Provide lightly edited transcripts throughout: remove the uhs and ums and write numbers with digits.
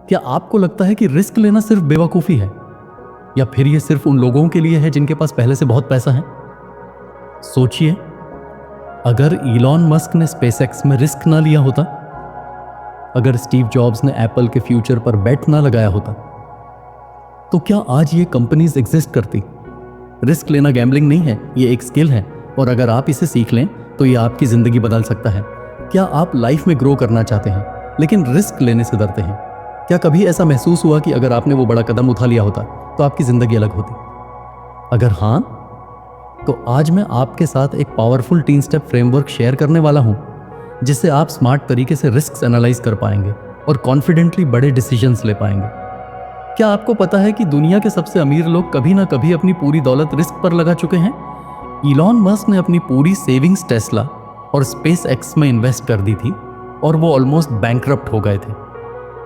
क्या आपको लगता है कि रिस्क लेना सिर्फ बेवकूफ़ी है, या फिर ये सिर्फ उन लोगों के लिए है जिनके पास पहले से बहुत पैसा है? सोचिए, अगर इलॉन मस्क ने स्पेसएक्स में रिस्क ना लिया होता, अगर स्टीव जॉब्स ने एप्पल के फ्यूचर पर बेट ना लगाया होता, तो क्या आज ये कंपनीज एग्जिस्ट करती? रिस्क लेना गैम्बलिंग नहीं है, ये एक स्किल है, और अगर आप इसे सीख लें तो ये आपकी जिंदगी बदल सकता है। क्या आप लाइफ में ग्रो करना चाहते हैं लेकिन रिस्क लेने से डरते हैं? क्या कभी ऐसा महसूस हुआ कि अगर आपने वो बड़ा कदम उठा लिया होता तो आपकी जिंदगी अलग होती? अगर हाँ, तो आज मैं आपके साथ एक पावरफुल 3 स्टेप फ्रेमवर्क शेयर करने वाला हूं, जिससे आप स्मार्ट तरीके से रिस्क एनालाइज कर पाएंगे और कॉन्फिडेंटली बड़े डिसीजंस ले पाएंगे। क्या आपको पता है कि दुनिया के सबसे अमीर लोग कभी ना कभी अपनी पूरी दौलत रिस्क पर लगा चुके हैं? इलॉन मस्क ने अपनी पूरी सेविंग्स टेस्ला और स्पेसएक्स में इन्वेस्ट कर दी थी और वो ऑलमोस्ट बैंकरप्ट हो गए थे।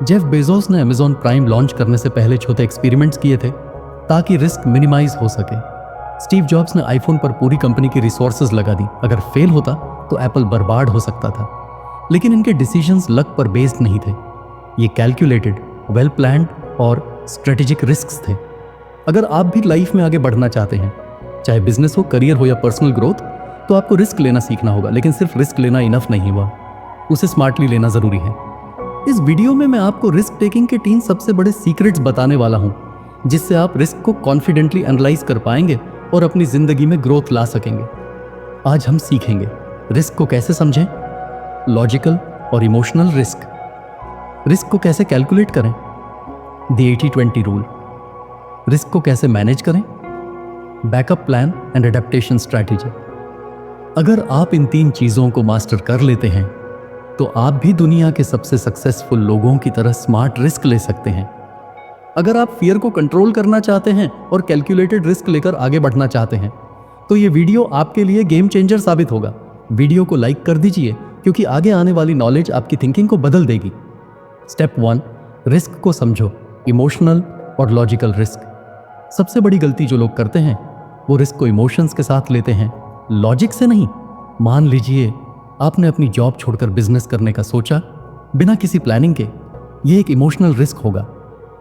जेफ बेजोस ने अमेजॉन प्राइम लॉन्च करने से पहले छोटे एक्सपेरिमेंट्स किए थे ताकि रिस्क मिनिमाइज हो सके। स्टीव जॉब्स ने आईफोन पर पूरी कंपनी की रिसोर्सेज लगा दी। अगर फेल होता तो एप्पल बर्बाद हो सकता था, लेकिन इनके डिसीजंस लक पर बेस्ड नहीं थे। ये कैलकुलेटेड, वेल प्लान्ड और स्ट्रेटेजिक रिस्क्स थे। अगर आप भी लाइफ में आगे बढ़ना चाहते हैं, चाहे बिजनेस हो, करियर हो या पर्सनल ग्रोथ, तो आपको रिस्क लेना सीखना होगा। लेकिन सिर्फ रिस्क लेना इनफ नहीं हुआ, उसे स्मार्टली लेना जरूरी है। इस वीडियो में मैं आपको रिस्क टेकिंग के 3 सबसे बड़े सीक्रेट्स बताने वाला हूं, जिससे आप रिस्क को कॉन्फिडेंटली एनालाइज कर पाएंगे और अपनी जिंदगी में ग्रोथ ला सकेंगे। आज हम सीखेंगे रिस्क को कैसे समझें, लॉजिकल और इमोशनल रिस्क को कैसे कैलकुलेट करें, द 80-20 रूल, रिस्क को कैसे मैनेज करें, backup plan and adaptation strategy. अगर आप इन 3 चीजों को मास्टर कर लेते हैं तो आप भी दुनिया के सबसे सक्सेसफुल लोगों की तरह स्मार्ट रिस्क ले सकते हैं। अगर आप फियर को कंट्रोल करना चाहते हैं और कैलकुलेटेड रिस्क लेकर आगे बढ़ना चाहते हैं, तो ये वीडियो आपके लिए गेम चेंजर साबित होगा। वीडियो को लाइक कर दीजिए, क्योंकि आगे आने वाली नॉलेज आपकी थिंकिंग को बदल देगी। स्टेप 1, रिस्क को समझो, इमोशनल और लॉजिकल रिस्क। सबसे बड़ी गलती जो लोग करते हैं वो रिस्क को इमोशंस के साथ लेते हैं, लॉजिक से नहीं। मान लीजिए आपने अपनी जॉब छोड़कर बिजनेस करने का सोचा बिना किसी प्लानिंग के, ये एक इमोशनल रिस्क होगा।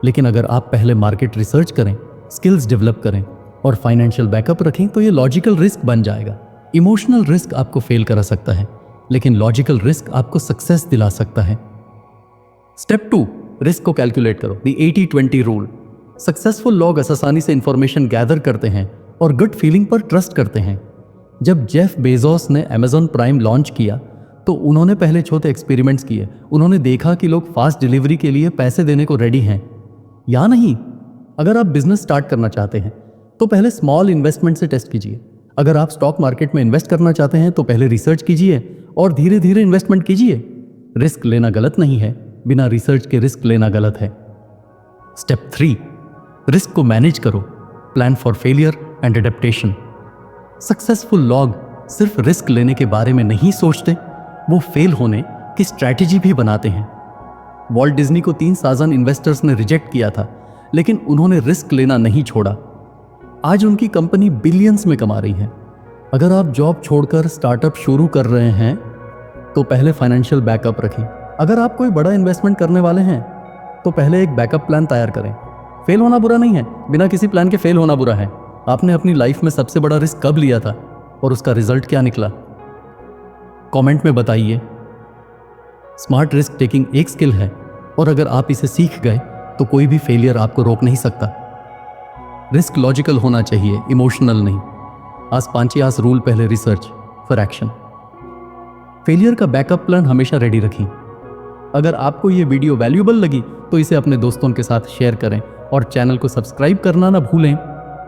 लेकिन अगर आप पहले मार्केट रिसर्च करें, स्किल्स डेवलप करें और फाइनेंशियल बैकअप रखें तो ये लॉजिकल रिस्क बन जाएगा। इमोशनल रिस्क आपको फेल करा सकता है, लेकिन लॉजिकल रिस्क आपको सक्सेस दिला सकता है। स्टेप 2, रिस्क को कैलकुलेट करो, द 80-20 रूल। सक्सेसफुल लोग आसानी से इंफॉर्मेशन गैदर करते हैं और गुड फीलिंग पर ट्रस्ट करते हैं। जब जेफ बेजोस ने अमेजॉन प्राइम लॉन्च किया तो उन्होंने पहले छोटे एक्सपेरिमेंट्स किए। उन्होंने देखा कि लोग फास्ट डिलीवरी के लिए पैसे देने को रेडी हैं या नहीं। अगर आप बिजनेस स्टार्ट करना चाहते हैं तो पहले स्मॉल इन्वेस्टमेंट से टेस्ट कीजिए। अगर आप स्टॉक मार्केट में इन्वेस्ट करना चाहते हैं तो पहले रिसर्च कीजिए और धीरे धीरे इन्वेस्टमेंट कीजिए। रिस्क लेना गलत नहीं है, बिना रिसर्च के रिस्क लेना गलत है। स्टेप 3, रिस्क को मैनेज करो, plan for failure and adaptation. Successful लोग सिर्फ रिस्क लेने के बारे में नहीं सोचते, वो फेल होने की स्ट्रैटेजी भी बनाते हैं। वॉल्ट डिज्नी को 3 साजन इन्वेस्टर्स ने रिजेक्ट किया था, लेकिन उन्होंने रिस्क लेना नहीं छोड़ा। आज उनकी कंपनी बिलियंस में कमा रही है। अगर आप जॉब छोड़कर स्टार्टअप शुरू कर रहे हैं तो पहले फाइनेंशियल बैकअप रखें। अगर आप कोई बड़ा इन्वेस्टमेंट करने वाले हैं तो पहले एक बैकअप प्लान तैयार करें। फेल होना बुरा नहीं है, बिना किसी प्लान के फेल होना बुरा है। आपने अपनी लाइफ में सबसे बड़ा रिस्क कब लिया था और उसका रिजल्ट क्या निकला? कमेंट में बताइए। स्मार्ट रिस्क टेकिंग एक स्किल है और अगर आप इसे सीख गए तो कोई भी फेलियर आपको रोक नहीं सकता। रिस्क लॉजिकल होना चाहिए, इमोशनल नहीं। आज 5 रूल, पहले रिसर्च फिर एक्शन। फेलियर का बैकअप प्लान हमेशा रेडी रखें। अगर आपको ये वीडियो वैल्यूएबल लगी तो इसे अपने दोस्तों के साथ शेयर करें और चैनल को सब्सक्राइब करना ना भूलें